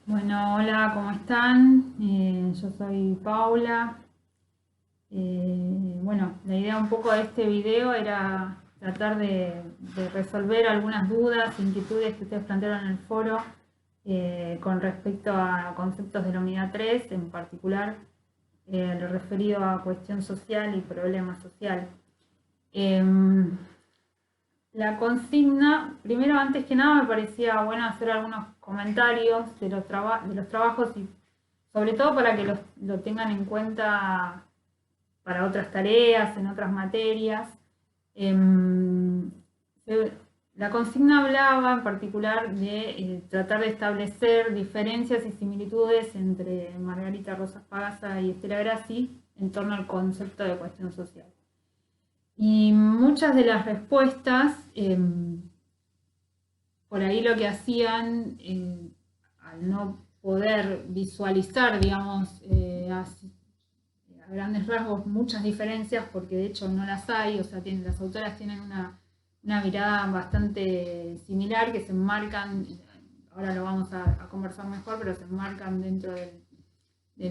Bueno, hola, ¿cómo están? Yo soy Paula. Bueno, la idea un poco de este video era tratar de resolver algunas dudas, inquietudes que ustedes plantearon en el foro con respecto a conceptos de la unidad 3, en particular lo referido a cuestión social y problema social. Em, la consigna, primero, antes que nada, me parecía bueno hacer algunos comentarios de de los trabajos y sobre todo para que lo tengan en cuenta para otras tareas, en otras materias. Em, la consigna hablaba en particular de tratar de establecer diferencias y similitudes entre Margarita Rosas Pagasa y Estela Grassi en torno al concepto de cuestión social. Y muchas de las respuestas, por ahí lo que hacían, al no poder visualizar, digamos, a grandes rasgos muchas diferencias, porque de hecho no las hay, o sea, las autoras tienen una mirada bastante similar, que se enmarcan, ahora lo vamos a conversar mejor, pero se enmarcan dentro de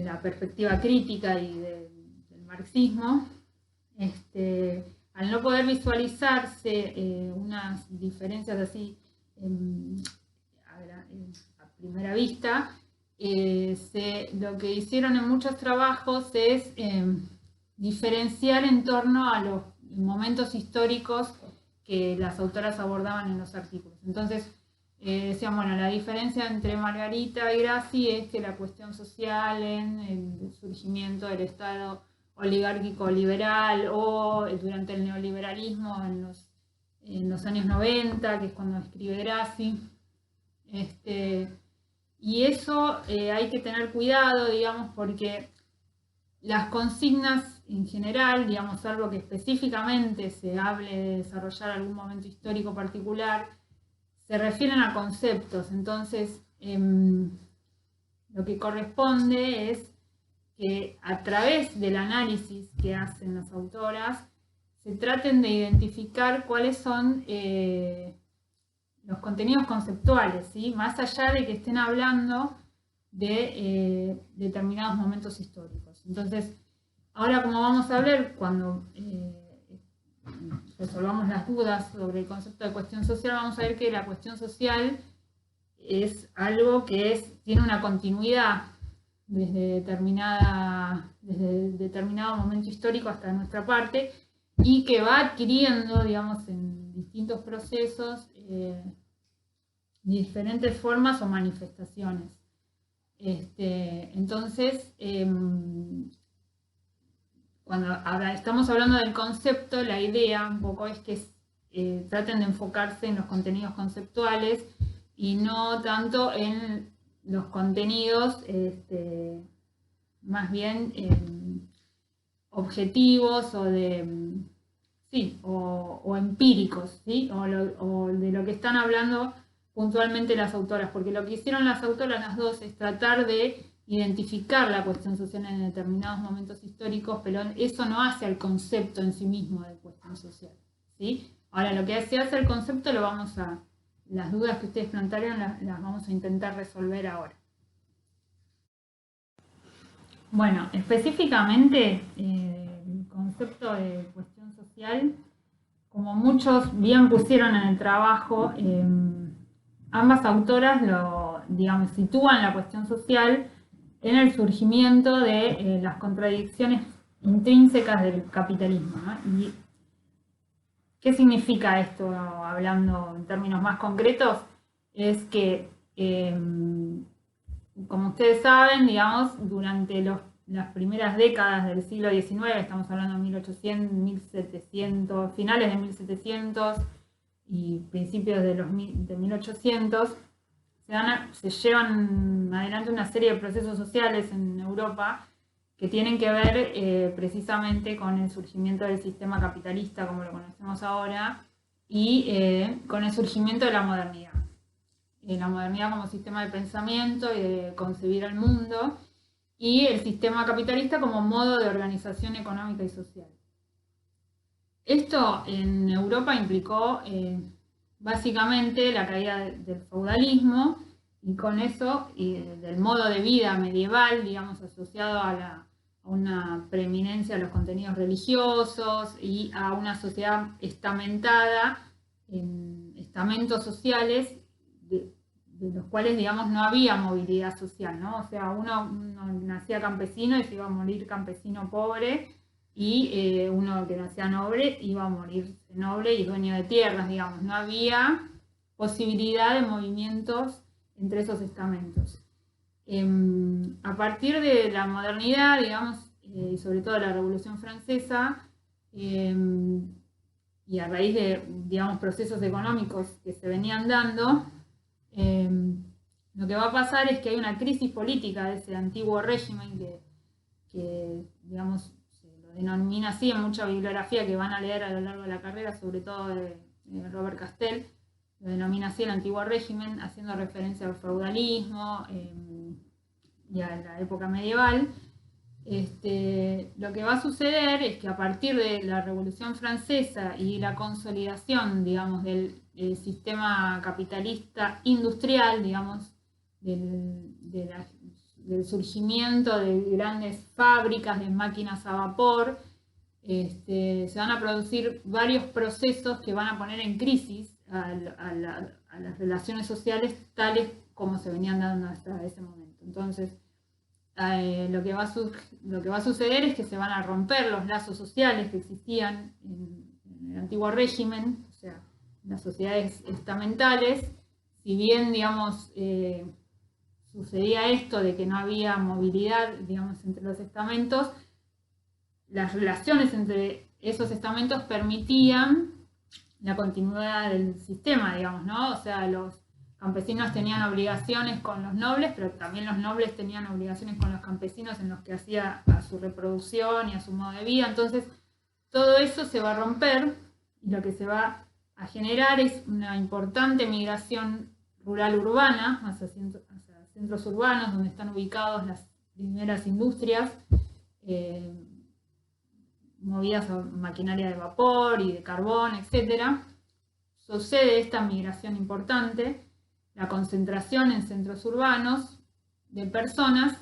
la perspectiva crítica y del marxismo. Al no poder visualizarse unas diferencias así a primera vista, lo que hicieron en muchos trabajos es diferenciar en torno a los momentos históricos que las autoras abordaban en los artículos. Entonces, decían, bueno, la diferencia entre Margarita y Grassi es que la cuestión social en el surgimiento del Estado oligárquico liberal o durante el neoliberalismo en los años 90, que es cuando escribe Grassi. Y eso hay que tener cuidado, digamos, porque las consignas en general, digamos, salvo que específicamente se hable de desarrollar algún momento histórico particular, se refieren a conceptos. Entonces, lo que corresponde es que a través del análisis que hacen las autoras, se traten de identificar cuáles son los contenidos conceptuales, ¿sí? Más allá de que estén hablando de determinados momentos históricos. Entonces, ahora como vamos a ver, cuando resolvamos las dudas sobre el concepto de cuestión social, vamos a ver que la cuestión social es algo que tiene una continuidad desde determinado momento histórico hasta nuestra parte y que va adquiriendo, digamos, en distintos procesos diferentes formas o manifestaciones. Entonces, cuando ahora estamos hablando del concepto, la idea un poco es que traten de enfocarse en los contenidos conceptuales y no tanto en los contenidos más bien objetivos o sí, o empíricos, ¿sí? O de lo que están hablando puntualmente las autoras, porque lo que hicieron las autoras, las dos, es tratar de identificar la cuestión social en determinados momentos históricos, pero eso no hace al concepto en sí mismo de cuestión social, ¿sí? Ahora, lo que se hace al concepto las dudas que ustedes plantearon las vamos a intentar resolver ahora. Bueno, específicamente el concepto de cuestión social, como muchos bien pusieron en el trabajo, ambas autoras digamos, sitúan la cuestión social en el surgimiento de las contradicciones intrínsecas del capitalismo, ¿no? ¿Y qué significa esto, hablando en términos más concretos? Es que, como ustedes saben, digamos, durante las primeras décadas del siglo XIX, estamos hablando de 1800, 1700, finales de 1700 y principios de 1800, se llevan adelante una serie de procesos sociales en Europa que tienen que ver precisamente con el surgimiento del sistema capitalista como lo conocemos ahora y con el surgimiento de la modernidad. La modernidad como sistema de pensamiento y de concebir el mundo y el sistema capitalista como modo de organización económica y social. Esto en Europa implicó básicamente la caída del feudalismo y con eso, y del modo de vida medieval, digamos, asociado a una preeminencia a los contenidos religiosos y a una sociedad estamentada en estamentos sociales de los cuales, digamos, no había movilidad social, ¿no? O sea, uno nacía campesino y se iba a morir campesino pobre, y uno que nacía noble iba a morir noble y dueño de tierras, digamos. No había posibilidad de movimientos entre esos estamentos. A partir de la modernidad, digamos, y sobre todo la Revolución Francesa, y a raíz de, digamos, procesos económicos que se venían dando, lo que va a pasar es que hay una crisis política de ese antiguo régimen que digamos, se lo denomina así en mucha bibliografía que van a leer a lo largo de la carrera, sobre todo de Robert Castell, lo denomina así el antiguo régimen, haciendo referencia al feudalismo y a la época medieval. Lo que va a suceder es que a partir de la Revolución Francesa y la consolidación, digamos, del sistema capitalista industrial, digamos, del surgimiento de grandes fábricas de máquinas a vapor, se van a producir varios procesos que van a poner en crisis a las relaciones sociales tales como se venían dando hasta ese momento. Entonces, lo que va a suceder es que se van a romper los lazos sociales que existían en el antiguo régimen, o sea, las sociedades estamentales. Si bien, digamos, sucedía esto de que no había movilidad, digamos, entre los estamentos, las relaciones entre esos estamentos permitían la continuidad del sistema, digamos, ¿no? O sea, los campesinos tenían obligaciones con los nobles, pero también los nobles tenían obligaciones con los campesinos en los que hacía a su reproducción y a su modo de vida. Entonces, todo eso se va a romper y lo que se va a generar es una importante migración rural-urbana hacia centros urbanos donde están ubicados las primeras industrias movidas a maquinaria de vapor y de carbón, etc. Sucede esta migración importante, la concentración en centros urbanos de personas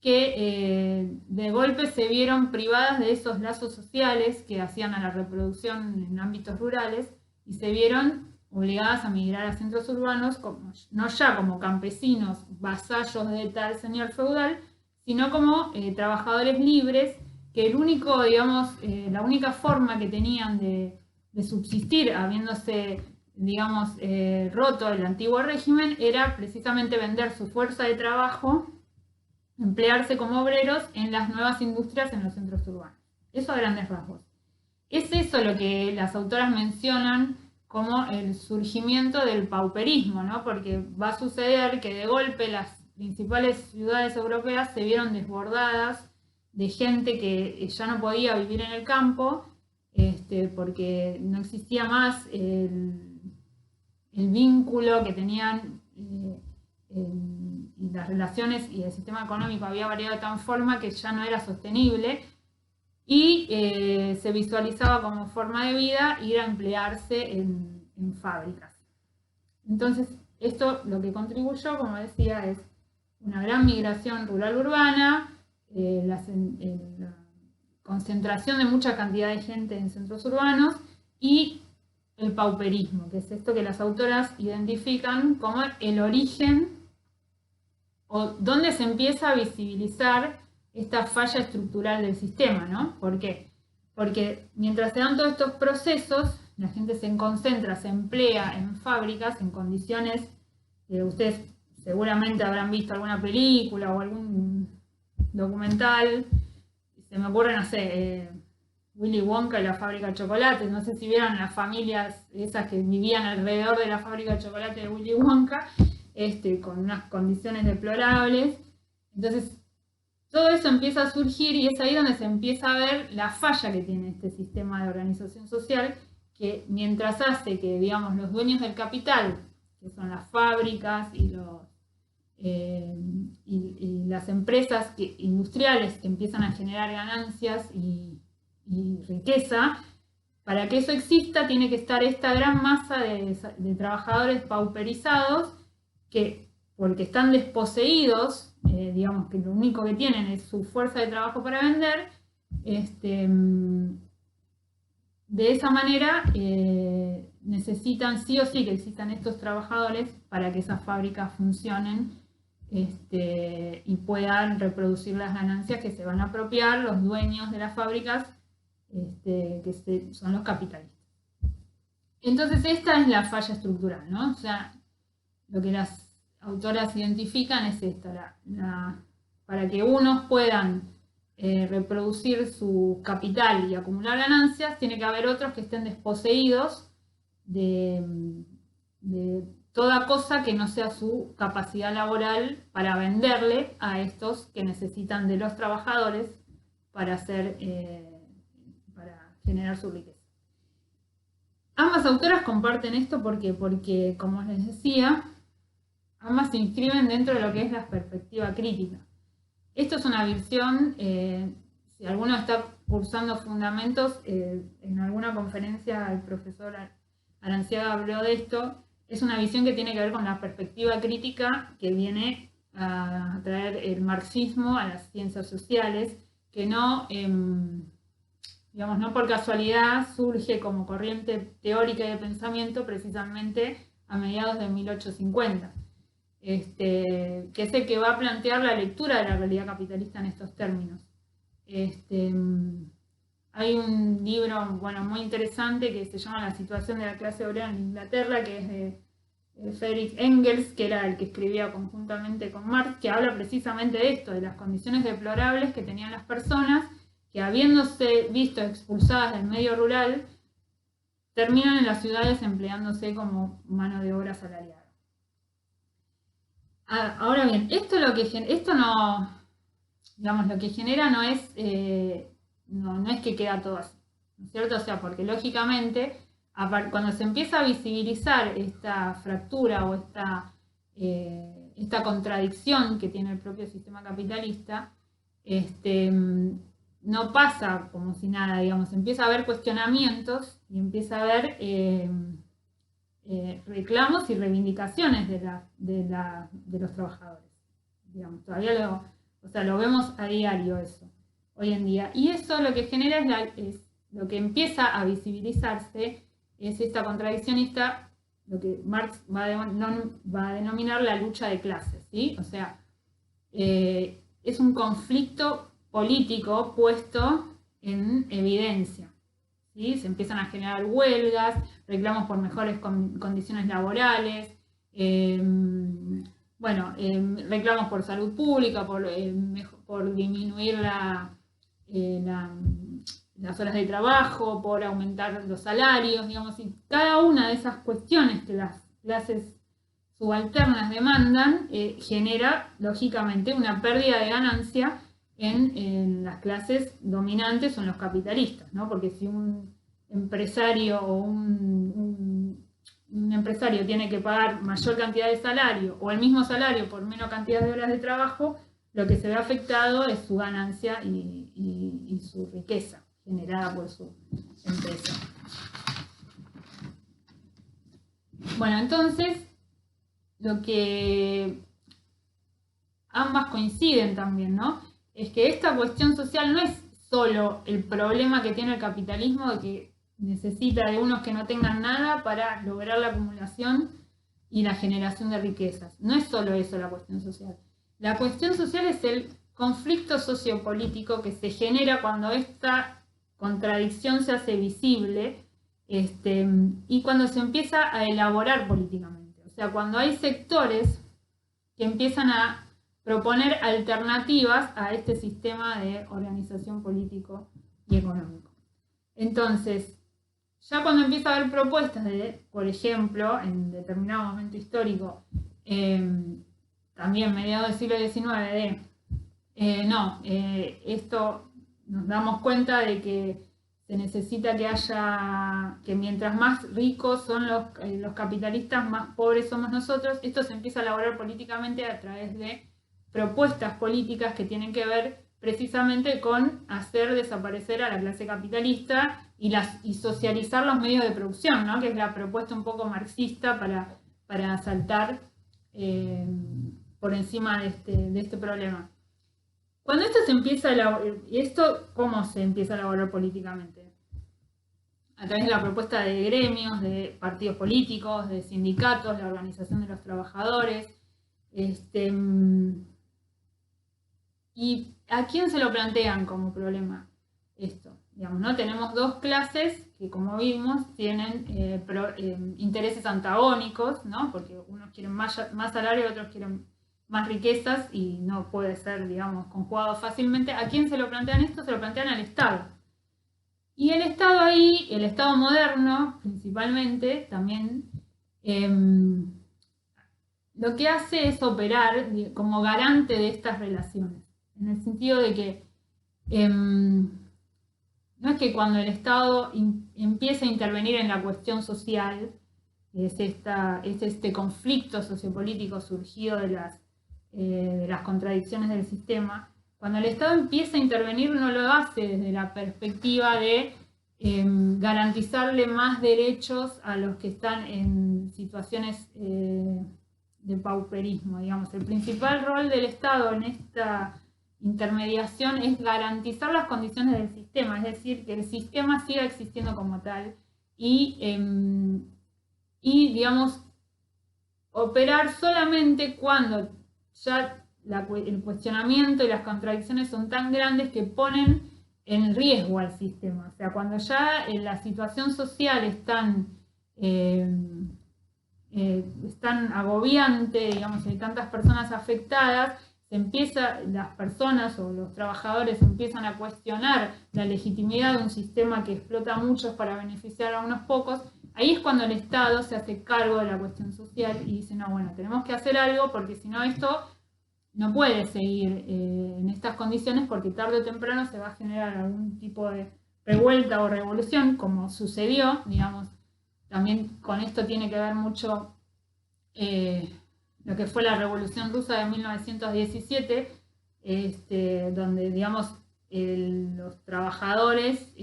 que de golpe se vieron privadas de esos lazos sociales que hacían a la reproducción en ámbitos rurales y se vieron obligadas a migrar a centros urbanos, no ya como campesinos, vasallos de tal señor feudal, sino como trabajadores libres, que el único, digamos, la única forma que tenían de subsistir, habiéndose, digamos, roto el antiguo régimen, era precisamente vender su fuerza de trabajo, emplearse como obreros en las nuevas industrias en los centros urbanos. Eso a grandes rasgos. Es eso lo que las autoras mencionan como el surgimiento del pauperismo, ¿no? Porque va a suceder que de golpe las principales ciudades europeas se vieron desbordadas de gente que ya no podía vivir en el campo, porque no existía más el vínculo que tenían y las relaciones y el sistema económico había variado de tal forma que ya no era sostenible y se visualizaba como forma de vida ir a emplearse en fábricas. Entonces, esto lo que contribuyó, como decía, es una gran migración rural-urbana, la concentración de mucha cantidad de gente en centros urbanos y el pauperismo, que es esto que las autoras identifican como el origen o donde se empieza a visibilizar esta falla estructural del sistema, ¿no? ¿Por qué? Porque mientras se dan todos estos procesos, la gente se concentra, se emplea en fábricas en condiciones que ustedes seguramente habrán visto alguna película o algún documental. Se me ocurre, no sé, Willy Wonka y la fábrica de chocolates. No sé si vieron las familias esas que vivían alrededor de la fábrica de chocolate de Willy Wonka, con unas condiciones deplorables. Entonces, todo eso empieza a surgir y es ahí donde se empieza a ver la falla que tiene este sistema de organización social, que mientras hace que, digamos, los dueños del capital, que son las fábricas y las empresas industriales que empiezan a generar ganancias y riqueza, para que eso exista tiene que estar esta gran masa de trabajadores pauperizados que porque están desposeídos, digamos que lo único que tienen es su fuerza de trabajo para vender, de esa manera necesitan sí o sí que existan estos trabajadores para que esas fábricas funcionen y puedan reproducir las ganancias que se van a apropiar los dueños de las fábricas, son los capitalistas. Entonces esta es la falla estructural, ¿no? O sea, lo que las autoras identifican es esta, para que unos puedan reproducir su capital y acumular ganancias, tiene que haber otros que estén desposeídos de toda cosa que no sea su capacidad laboral para venderle a estos que necesitan de los trabajadores para generar su riqueza. Ambas autoras comparten esto porque, como les decía, ambas se inscriben dentro de lo que es la perspectiva crítica. Esto es una visión, si alguno está cursando fundamentos, en alguna conferencia el profesor Aranciaga habló de esto, es una visión que tiene que ver con la perspectiva crítica que viene a traer el marxismo a las ciencias sociales, que no, digamos, no por casualidad surge como corriente teórica y de pensamiento precisamente a mediados de 1850. Que es el que va a plantear la lectura de la realidad capitalista en estos términos. Hay un libro, bueno, muy interesante que se llama La situación de la clase obrera en Inglaterra, que es de Friedrich Engels, que era el que escribía conjuntamente con Marx, que habla precisamente de esto, de las condiciones deplorables que tenían las personas, que habiéndose visto expulsadas del medio rural, terminan en las ciudades empleándose como mano de obra asalariada. Ahora bien, esto no, digamos, lo que genera no es que queda todo así, ¿no es cierto? O sea, porque lógicamente, cuando se empieza a visibilizar esta fractura o esta contradicción que tiene el propio sistema capitalista, no pasa como si nada, digamos, empieza a haber cuestionamientos y empieza a haber reclamos y reivindicaciones de los trabajadores. Digamos, todavía lo vemos a diario eso, hoy en día. Y eso lo que genera es lo que empieza a visibilizarse, es esta contradiccionista, lo que Marx va a denominar la lucha de clases, ¿sí? O sea, es un conflicto político puesto en evidencia. ¿Sí? Se empiezan a generar huelgas, reclamos por mejores condiciones laborales, reclamos por salud pública, por disminuir las horas de trabajo, por aumentar los salarios, digamos, y cada una de esas cuestiones que las clases subalternas demandan genera, lógicamente, una pérdida de ganancia en las clases dominantes o en los capitalistas, ¿no? Porque si un empresario o un empresario tiene que pagar mayor cantidad de salario o el mismo salario por menos cantidad de horas de trabajo, lo que se ve afectado es su ganancia y su riqueza generada por su empresa. Bueno, entonces, lo que ambas coinciden también, ¿no? Es que esta cuestión social no es solo el problema que tiene el capitalismo de que necesita de unos que no tengan nada para lograr la acumulación y la generación de riquezas. No es solo eso la cuestión social. La cuestión social es el conflicto sociopolítico que se genera cuando esta contradicción se hace visible y cuando se empieza a elaborar políticamente. O sea, cuando hay sectores que empiezan a proponer alternativas a este sistema de organización político y económico. Entonces, ya cuando empieza a haber propuestas de, por ejemplo, en determinado momento histórico, también mediados del siglo XIX, esto nos damos cuenta de que se necesita que mientras más ricos son los capitalistas, más pobres somos nosotros. Esto se empieza a elaborar políticamente a través de propuestas políticas que tienen que ver precisamente con hacer desaparecer a la clase capitalista y socializar los medios de producción, ¿no? Que es la propuesta un poco marxista para asaltar por encima de este problema. Cuando esto se empieza a elaborar, ¿esto cómo se empieza a elaborar políticamente? A través de la propuesta de gremios, de partidos políticos, de sindicatos, la organización de los trabajadores. ¿Y a quién se lo plantean como problema esto? Digamos, ¿no? Tenemos dos clases que, como vimos, tienen intereses antagónicos, ¿no? Porque unos quieren más salario, otros quieren más riquezas y no puede ser, digamos, conjugado fácilmente. ¿A quién se lo plantean esto? Se lo plantean al Estado. Y el Estado ahí, el Estado moderno, principalmente, también lo que hace es operar como garante de estas relaciones. En el sentido de que no es que cuando el Estado empieza a intervenir en la cuestión social, es este conflicto sociopolítico surgido de las contradicciones del sistema, cuando el Estado empieza a intervenir no lo hace desde la perspectiva de garantizarle más derechos a los que están en situaciones de pauperismo, digamos. El principal rol del Estado en esta intermediación es garantizar las condiciones del sistema, es decir, que el sistema siga existiendo como tal y digamos, operar solamente cuando ya el cuestionamiento y las contradicciones son tan grandes que ponen en riesgo al sistema. O sea, cuando ya la situación social es tan agobiante, digamos, hay tantas personas afectadas, las personas o los trabajadores empiezan a cuestionar la legitimidad de un sistema que explota a muchos para beneficiar a unos pocos. Ahí es cuando el Estado se hace cargo de la cuestión social y dice, no, bueno, tenemos que hacer algo porque si no esto no puede seguir en estas condiciones porque tarde o temprano se va a generar algún tipo de revuelta o revolución, como sucedió, digamos. También con esto tiene que ver mucho lo que fue la Revolución Rusa de 1917, donde, digamos, los trabajadores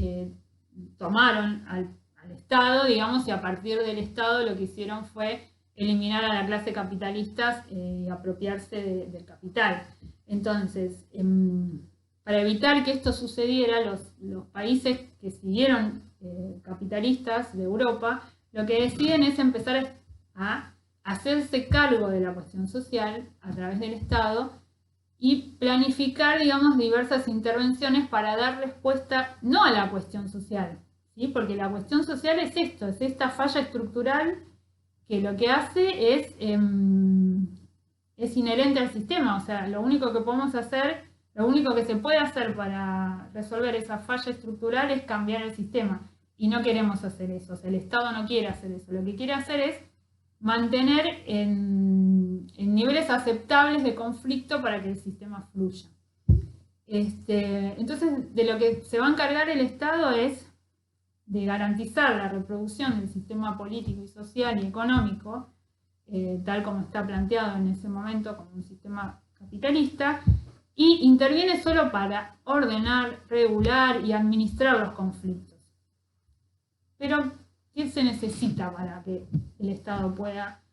tomaron al Estado, digamos, y a partir del Estado lo que hicieron fue eliminar a la clase capitalista y apropiarse del capital. Entonces, para evitar que esto sucediera, los países que siguieron capitalistas de Europa, lo que deciden es empezar a hacerse cargo de la cuestión social a través del Estado y planificar, digamos, diversas intervenciones para dar respuesta no a la cuestión social, ¿sí? Porque la cuestión social es esto, es esta falla estructural que lo que hace es inherente al sistema. O sea, lo único que podemos hacer, lo único que se puede hacer para resolver esa falla estructural es cambiar el sistema. Y no queremos hacer eso, o sea, el Estado no quiere hacer eso. Lo que quiere hacer es mantener en niveles aceptables de conflicto para que el sistema fluya. Entonces, de lo que se va a encargar el Estado es de garantizar la reproducción del sistema político y social y económico, tal como está planteado en ese momento como un sistema capitalista, y interviene solo para ordenar, regular y administrar los conflictos. Pero, ¿qué se necesita para que el Estado pueda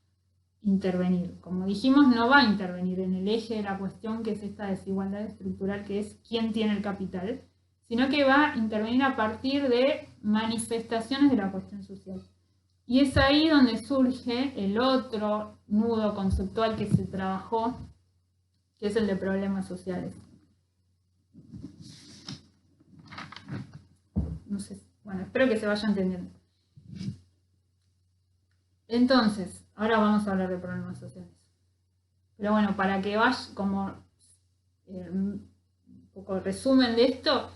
intervenir? Como dijimos, no va a intervenir en el eje de la cuestión, que es esta desigualdad estructural, que es quién tiene el capital, sino que va a intervenir a partir de manifestaciones de la cuestión social. Y es ahí donde surge el otro nudo conceptual que se trabajó, que es el de problemas sociales. No sé, bueno, espero que se vaya entendiendo. Entonces, ahora vamos a hablar de problemas sociales. Pero bueno, para que vaya como un poco resumen de esto,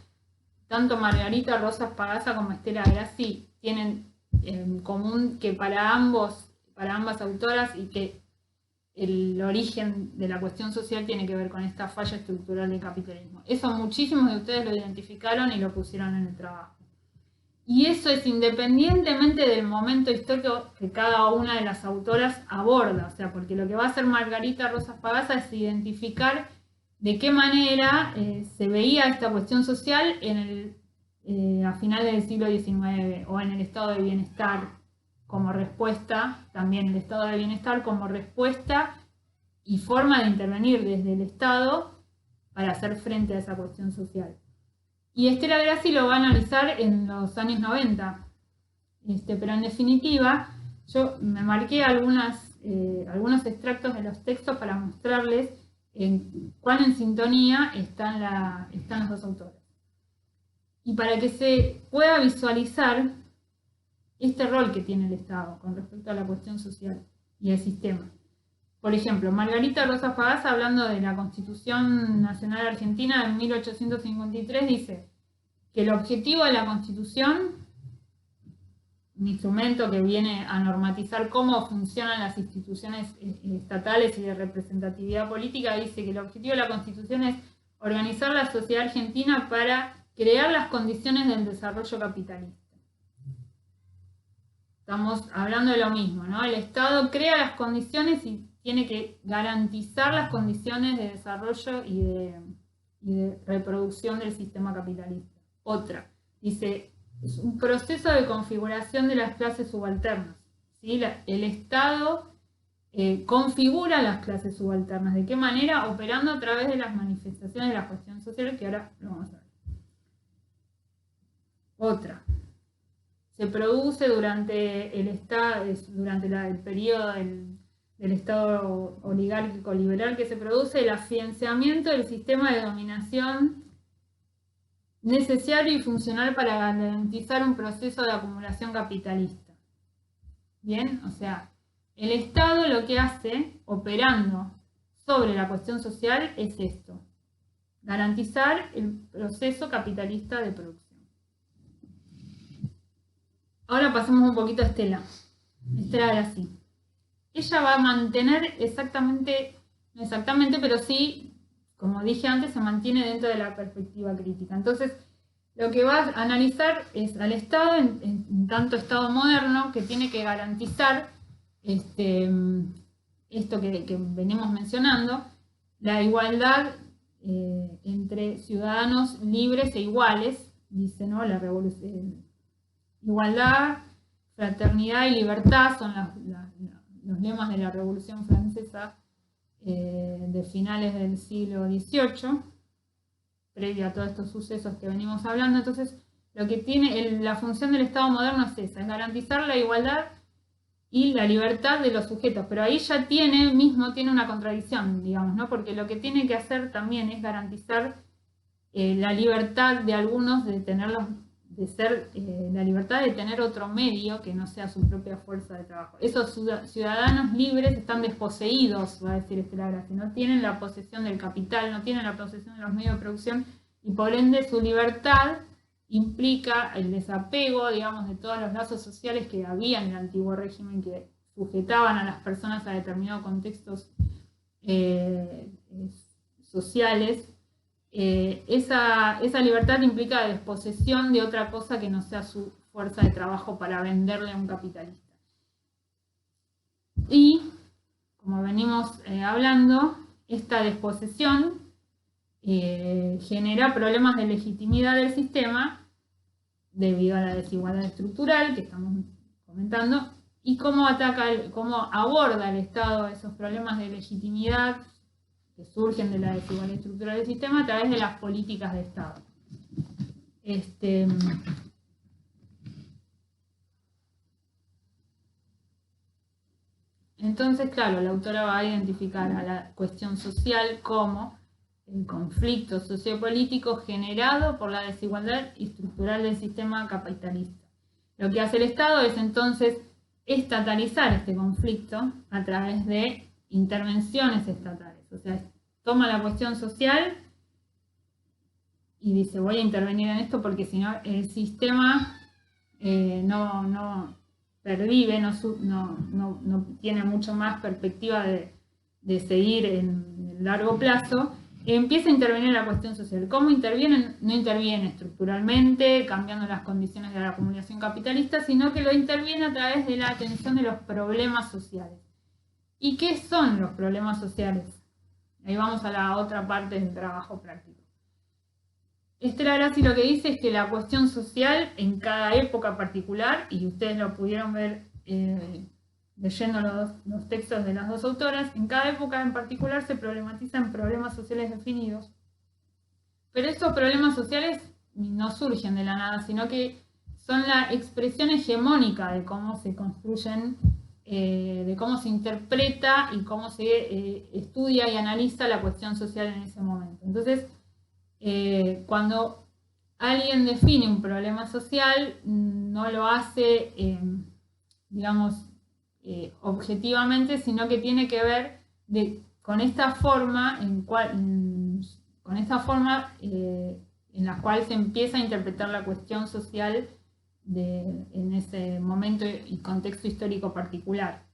tanto Margarita Rosas Pagasa como Estela Grassi tienen en común que para ambas autoras, y que el origen de la cuestión social tiene que ver con esta falla estructural del capitalismo. Eso muchísimos de ustedes lo identificaron y lo pusieron en el trabajo. Y eso es independientemente del momento histórico que cada una de las autoras aborda, o sea, porque lo que va a hacer Margarita Rosas Pagasa es identificar de qué manera se veía esta cuestión social a finales del siglo XIX, o en el estado de bienestar como respuesta, también el estado de bienestar como respuesta y forma de intervenir desde el Estado para hacer frente a esa cuestión social. Y Estela Grassi lo va a analizar en los años 90, pero en definitiva yo me marqué algunos extractos de los textos para mostrarles cuán en sintonía están los dos autores. Y para que se pueda visualizar este rol que tiene el Estado con respecto a la cuestión social y el sistema. Por ejemplo, Margarita Rosa Fagás, hablando de la Constitución Nacional Argentina de 1853, dice que el objetivo de la Constitución, un instrumento que viene a normatizar cómo funcionan las instituciones estatales y de representatividad política, dice que el objetivo de la Constitución es organizar la sociedad argentina para crear las condiciones del desarrollo capitalista. Estamos hablando de lo mismo, ¿no? El Estado crea las condiciones y tiene que garantizar las condiciones de desarrollo y de reproducción del sistema capitalista. Otra, dice, es un proceso de configuración de las clases subalternas, ¿sí? El Estado configura las clases subalternas. ¿De qué manera? Operando a través de las manifestaciones de la cuestión social, que ahora lo vamos a ver. Otra, se produce durante el periodo del Estado oligárquico liberal, que se produce el afianzamiento del sistema de dominación necesario y funcional para garantizar un proceso de acumulación capitalista. Bien, o sea, el Estado lo que hace, operando sobre la cuestión social, es esto: garantizar el proceso capitalista de producción. Ahora pasemos un poquito a Estela Grassi. Ella va a mantener no exactamente, pero sí, como dije antes, se mantiene dentro de la perspectiva crítica. Entonces, lo que va a analizar es al Estado, en tanto Estado moderno, que tiene que garantizar esto que venimos mencionando, la igualdad entre ciudadanos libres e iguales, dice, ¿no? La revolución. Igualdad, fraternidad y libertad son los lemas de la Revolución Francesa de finales del siglo XVIII, previo a todos estos sucesos que venimos hablando. Entonces, lo que tiene la función del Estado moderno es esa, es garantizar la igualdad y la libertad de los sujetos. Pero ahí ya tiene una contradicción, digamos, ¿no? Porque lo que tiene que hacer también es garantizar la libertad de algunos la libertad de tener otro medio que no sea su propia fuerza de trabajo. Esos ciudadanos libres están desposeídos, va a decir Estela Grassi, no tienen la posesión del capital, no tienen la posesión de los medios de producción, y por ende su libertad implica el desapego, digamos, de todos los lazos sociales que había en el antiguo régimen, que sujetaban a las personas a determinados contextos sociales. Esa libertad implica desposesión de otra cosa que no sea su fuerza de trabajo para venderle a un capitalista. Y, como venimos hablando, esta desposesión genera problemas de legitimidad del sistema debido a la desigualdad estructural que estamos comentando, y cómo aborda el Estado esos problemas de legitimidad que surgen de la desigualdad estructural del sistema a través de las políticas de Estado. Entonces, claro, la autora va a identificar a la cuestión social como el conflicto sociopolítico generado por la desigualdad estructural del sistema capitalista. Lo que hace el Estado es entonces estatalizar este conflicto a través de intervenciones estatales. O sea, toma la cuestión social y dice, voy a intervenir en esto porque si no el sistema no pervive, no tiene mucho más perspectiva de seguir en el largo plazo. Empieza a intervenir en la cuestión social. ¿Cómo interviene? No interviene estructuralmente, cambiando las condiciones de la acumulación capitalista, sino que lo interviene a través de la atención de los problemas sociales. ¿Y qué son los problemas sociales? Ahí vamos a la otra parte del trabajo práctico. Estela Grassi lo que dice es que la cuestión social en cada época particular, y ustedes lo pudieron ver leyendo los textos de las dos autoras, en cada época en particular se problematizan problemas sociales definidos. Pero estos problemas sociales no surgen de la nada, sino que son la expresión hegemónica de cómo se construyen, de cómo se interpreta y cómo se estudia y analiza la cuestión social en ese momento. Entonces, cuando alguien define un problema social, no lo hace, digamos, objetivamente, sino que tiene que ver con esta forma en la cual se empieza a interpretar la cuestión social en ese momento y contexto histórico particular.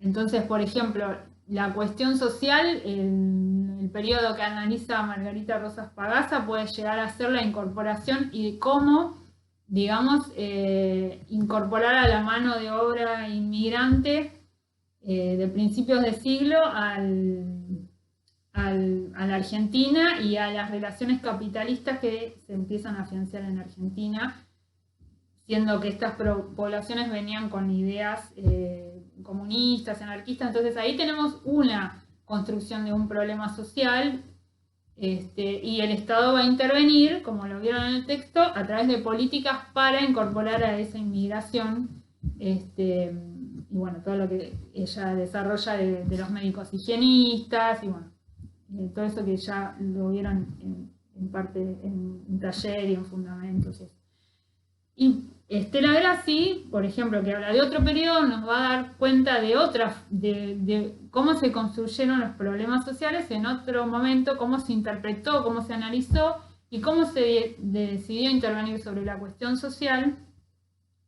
Entonces, por ejemplo, la cuestión social, el periodo que analiza Margarita Rosas Pagasa, puede llegar a ser la incorporación y de cómo, digamos, incorporar a la mano de obra inmigrante de principios de siglo a la Argentina y a las relaciones capitalistas que se empiezan a afianzar en Argentina, siendo que estas poblaciones venían con ideas comunistas, anarquistas. Entonces ahí tenemos una construcción de un problema social, y el Estado va a intervenir, como lo vieron en el texto, a través de políticas para incorporar a esa inmigración, y bueno, todo lo que ella desarrolla de los médicos higienistas, y bueno, todo eso que ya lo vieron en parte en taller y en fundamentos. Y Estela Grassi, por ejemplo, que habla de otro periodo, nos va a dar cuenta de cómo se construyeron los problemas sociales en otro momento, cómo se interpretó, cómo se analizó y cómo se decidió intervenir sobre la cuestión social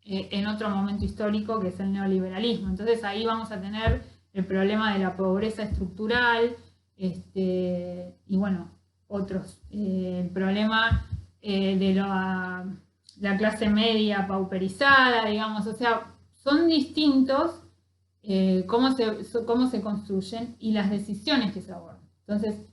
en otro momento histórico, que es el neoliberalismo. Entonces ahí vamos a tener el problema de la pobreza estructural, y bueno, otros. El problema de la clase media pauperizada, digamos, o sea, son distintos cómo se construyen y las decisiones que se abordan. Entonces,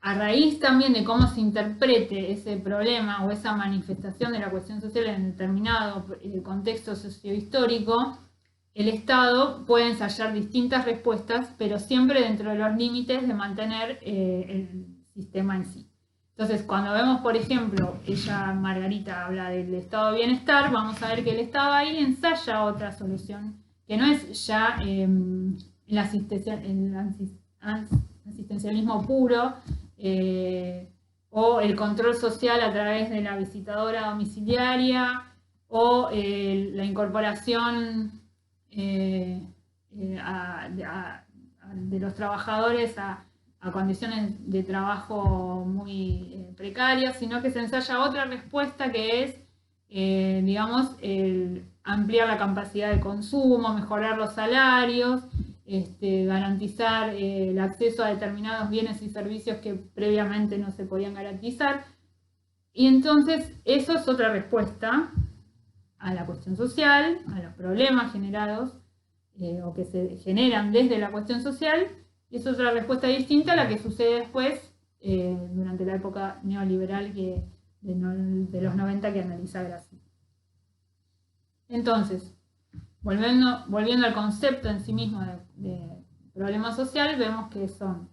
a raíz también de cómo se interprete ese problema o esa manifestación de la cuestión social en determinado contexto sociohistórico, el Estado puede ensayar distintas respuestas, pero siempre dentro de los límites de mantener el sistema en sí. Entonces, cuando vemos, por ejemplo, Margarita habla del estado de bienestar, vamos a ver que el Estado ahí ensaya otra solución, que no es ya el asistencialismo puro, o el control social a través de la visitadora domiciliaria, o la incorporación de los trabajadores a condiciones de trabajo muy precarias, sino que se ensaya otra respuesta que es, digamos, ampliar la capacidad de consumo, mejorar los salarios, garantizar el acceso a determinados bienes y servicios que previamente no se podían garantizar. Y entonces eso es otra respuesta a la cuestión social, a los problemas generados o que se generan desde la cuestión social, y es otra respuesta distinta a la que sucede después durante la época neoliberal de los 90 que analiza Grassi. Entonces, volviendo al concepto en sí mismo de problema social, vemos que son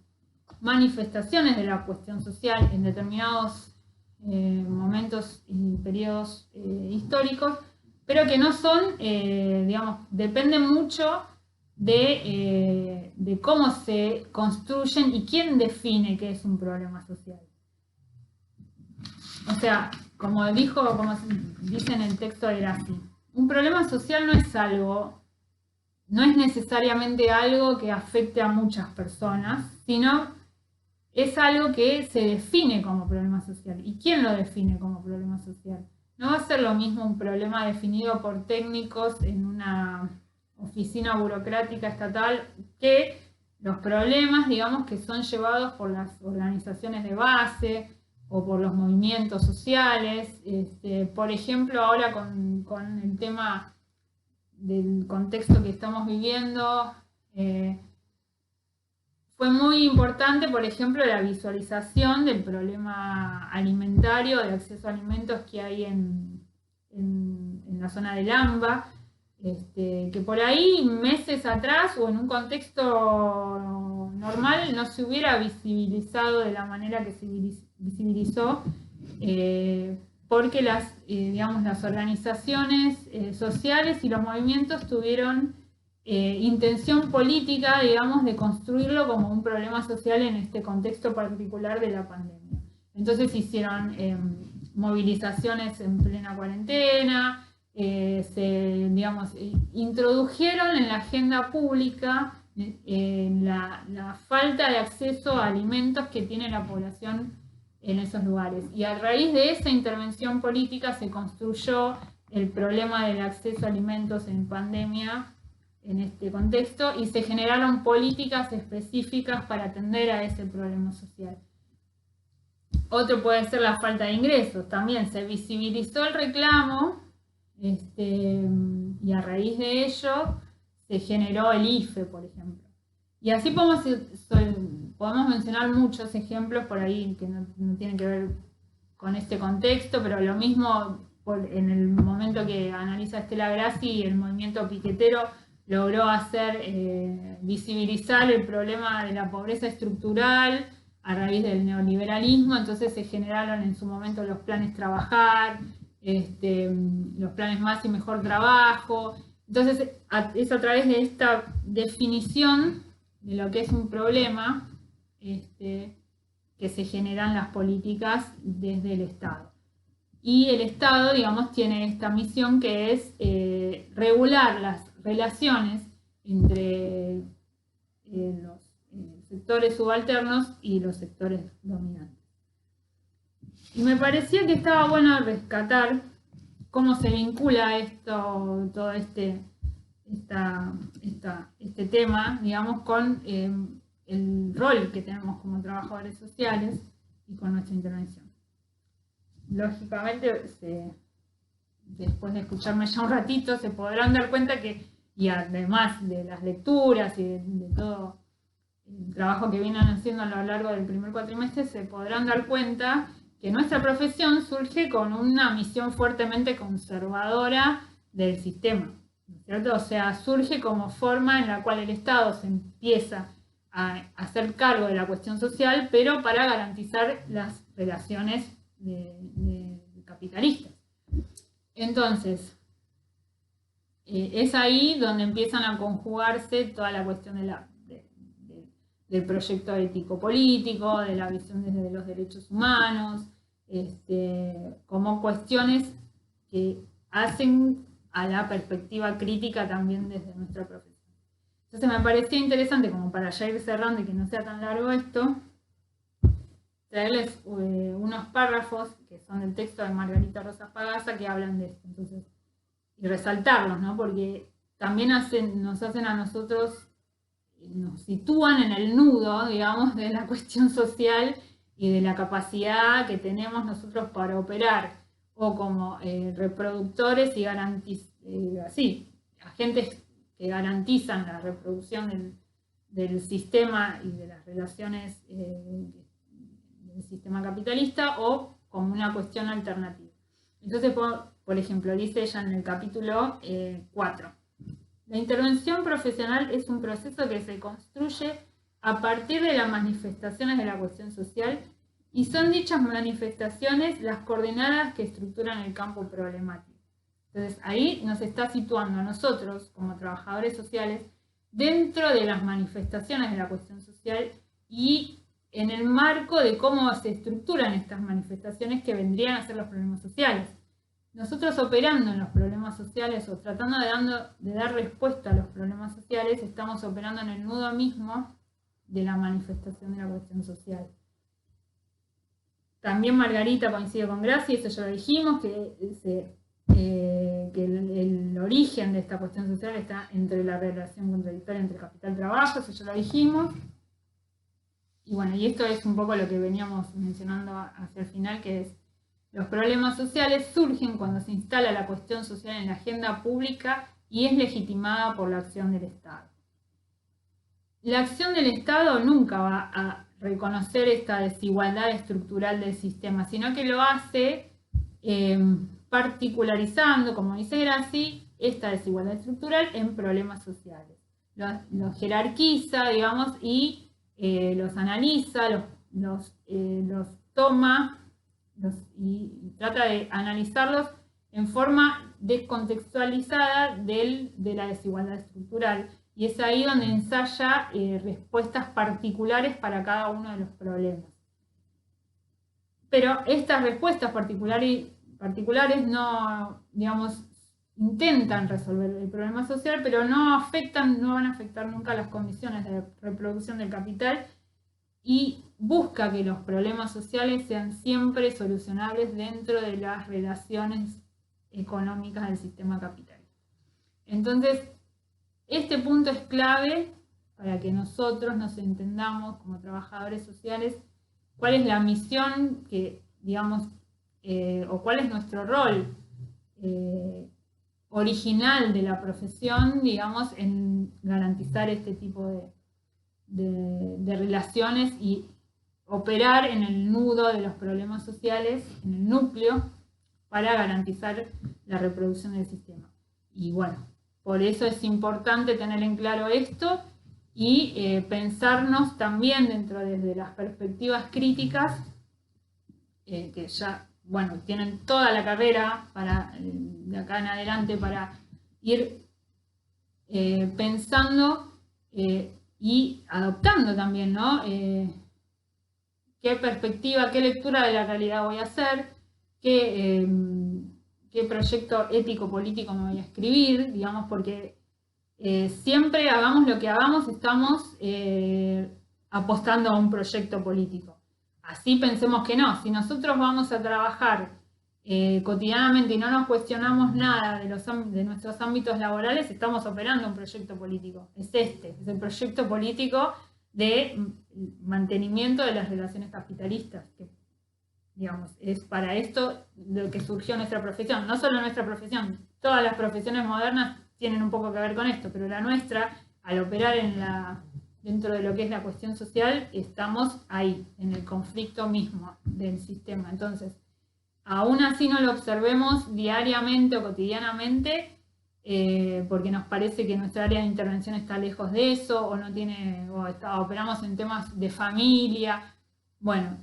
manifestaciones de la cuestión social en determinados momentos y periodos históricos, pero que no son, digamos, dependen mucho de cómo se construyen y quién define qué es un problema social. O sea, como dice en el texto de Grassi, un problema social no es necesariamente algo que afecte a muchas personas, sino es algo que se define como problema social. ¿Y quién lo define como problema social? No va a ser lo mismo un problema definido por técnicos en una oficina burocrática estatal que los problemas, digamos, que son llevados por las organizaciones de base o por los movimientos sociales. Por ejemplo, ahora con el tema del contexto que estamos viviendo, fue muy importante, por ejemplo, la visualización del problema alimentario, de acceso a alimentos que hay en la zona del AMBA, que por ahí meses atrás o en un contexto normal no se hubiera visibilizado de la manera que se visibilizó, porque digamos, las organizaciones sociales y los movimientos tuvieron intención política, digamos, de construirlo como un problema social en este contexto particular de la pandemia. Entonces hicieron movilizaciones en plena cuarentena, digamos, introdujeron en la agenda pública la falta de acceso a alimentos que tiene la población en esos lugares. Y a raíz de esa intervención política se construyó el problema del acceso a alimentos en pandemia en este contexto y se generaron políticas específicas para atender a ese problema social. Otro puede ser la falta de ingresos. También se visibilizó el reclamo y a raíz de ello se generó el IFE, por ejemplo. Y así podemos mencionar muchos ejemplos por ahí que no tienen que ver con este contexto, pero lo mismo en el momento que analiza Estela Grassi, el movimiento piquetero logró visibilizar el problema de la pobreza estructural a raíz del neoliberalismo. Entonces se generaron en su momento los planes Trabajar, los planes Más y Mejor Trabajo. Entonces es a través de esta definición de lo que es un problema que se generan las políticas desde el Estado. Y el Estado, digamos, tiene esta misión que es regular las relaciones entre los sectores subalternos y los sectores dominantes. Y me parecía que estaba bueno rescatar cómo se vincula todo este tema, digamos, con el rol que tenemos como trabajadores sociales y con nuestra intervención. Lógicamente, después de escucharme ya un ratito, se podrán dar cuenta que, y además de las lecturas y de todo el trabajo que vienen haciendo a lo largo del primer cuatrimestre, se podrán dar cuenta que nuestra profesión surge con una misión fuertemente conservadora del sistema, ¿no es cierto? O sea, surge como forma en la cual el Estado se empieza a hacer cargo de la cuestión social, pero para garantizar las relaciones de capitalistas. Entonces, es ahí donde empiezan a conjugarse toda la cuestión del proyecto ético-político, de la visión desde los derechos humanos, como cuestiones que hacen a la perspectiva crítica también desde nuestra profesión. Entonces me parecía interesante, como para ya ir cerrando y que no sea tan largo esto, traerles unos párrafos que son del texto de Margarita Rosa Pagasa que hablan de esto. Entonces, y resaltarlos, ¿no? Porque también nos hacen a nosotros, nos sitúan en el nudo, digamos, de la cuestión social y de la capacidad que tenemos nosotros para operar, o como reproductores y agentes que garantizan la reproducción del sistema y de las relaciones del sistema capitalista, o como una cuestión alternativa. Entonces, por ejemplo, dice ella en el capítulo 4, la intervención profesional es un proceso que se construye a partir de las manifestaciones de la cuestión social, y son dichas manifestaciones las coordenadas que estructuran el campo problemático. Entonces ahí nos está situando a nosotros como trabajadores sociales dentro de las manifestaciones de la cuestión social y en el marco de cómo se estructuran estas manifestaciones que vendrían a ser los problemas sociales. Nosotros operando en los problemas sociales o tratando de dar respuesta a los problemas sociales, estamos operando en el nudo mismo de la manifestación de la cuestión social. También Margarita coincide con Grassi, eso ya lo dijimos, que el origen de esta cuestión social está entre la relación contradictoria entre capital y trabajo, eso ya lo dijimos. Y bueno, y esto es un poco lo que veníamos mencionando hacia el final, que es: los problemas sociales surgen cuando se instala la cuestión social en la agenda pública y es legitimada por la acción del Estado. La acción del Estado nunca va a reconocer esta desigualdad estructural del sistema, sino que lo hace particularizando, como dice Grassi, esta desigualdad estructural en problemas sociales. Los jerarquiza, digamos, y los analiza, los toma y trata de analizarlos en forma descontextualizada de la desigualdad estructural. Y es ahí donde ensaya respuestas particulares para cada uno de los problemas. Pero estas respuestas particulares no, digamos, intentan resolver el problema social, pero no van a afectar nunca las condiciones de reproducción del capital, y busca que los problemas sociales sean siempre solucionables dentro de las relaciones económicas del sistema capitalista. Entonces, este punto es clave para que nosotros nos entendamos como trabajadores sociales cuál es la misión que, digamos, o cuál es nuestro rol original de la profesión, digamos, en garantizar este tipo de relaciones y operar en el nudo de los problemas sociales, en el núcleo, para garantizar la reproducción del sistema. Y bueno, por eso es importante tener en claro esto y pensarnos también dentro desde las perspectivas críticas, que ya, bueno, tienen toda la carrera de acá en adelante para ir pensando y adoptando también, ¿no? ¿Qué perspectiva, qué lectura de la realidad voy a hacer? ¿Qué proyecto ético-político me voy a escribir? Digamos, porque siempre hagamos lo que hagamos, estamos apostando a un proyecto político. Así pensemos que no. Si nosotros vamos a trabajar cotidianamente y no nos cuestionamos nada de nuestros ámbitos laborales, estamos operando un proyecto político. Es el proyecto político de mantenimiento de las relaciones capitalistas, que, digamos, es para esto lo que surgió nuestra profesión. No solo nuestra profesión, todas las profesiones modernas tienen un poco que ver con esto, pero la nuestra, al operar dentro de lo que es la cuestión social, estamos ahí, en el conflicto mismo del sistema. Entonces, aún así no lo observemos diariamente o cotidianamente, porque nos parece que nuestra área de intervención está lejos de eso, operamos en temas de familia. Bueno,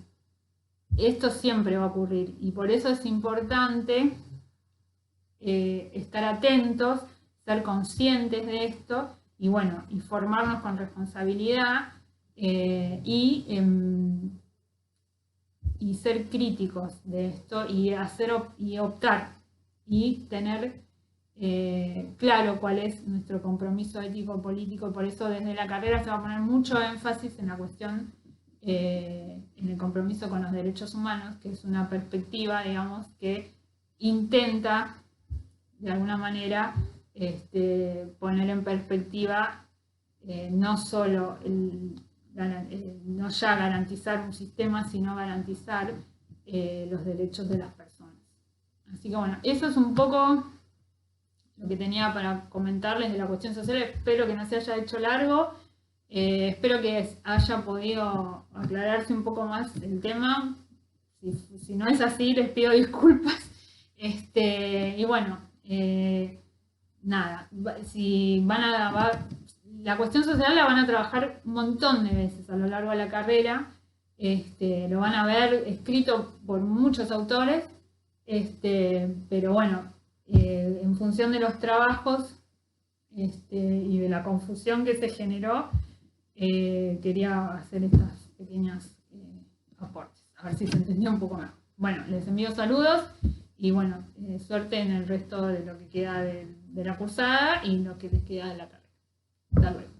esto siempre va a ocurrir, y por eso es importante estar atentos, ser conscientes de esto, y bueno, y formarnos con responsabilidad y ser críticos de esto y optar y tener claro cuál es nuestro compromiso ético-político. Por eso desde la carrera se va a poner mucho énfasis en la cuestión, en el compromiso con los derechos humanos, que es una perspectiva, digamos, que intenta de alguna manera poner en perspectiva no solo no ya garantizar un sistema, sino garantizar los derechos de las personas. Así que bueno, eso es un poco lo que tenía para comentarles de la cuestión social. Espero que no se haya hecho largo, espero que haya podido aclararse un poco más el tema. Si no es así, les pido disculpas. Y bueno, nada, la cuestión social la van a trabajar un montón de veces a lo largo de la carrera, lo van a ver escrito por muchos autores, pero bueno, en función de los trabajos y de la confusión que se generó, quería hacer estas pequeñas aportes, a ver si se entendió un poco mejor. Bueno, les envío saludos y bueno, suerte en el resto de lo que queda de la cursada y lo que les queda de la carrera. Hasta luego.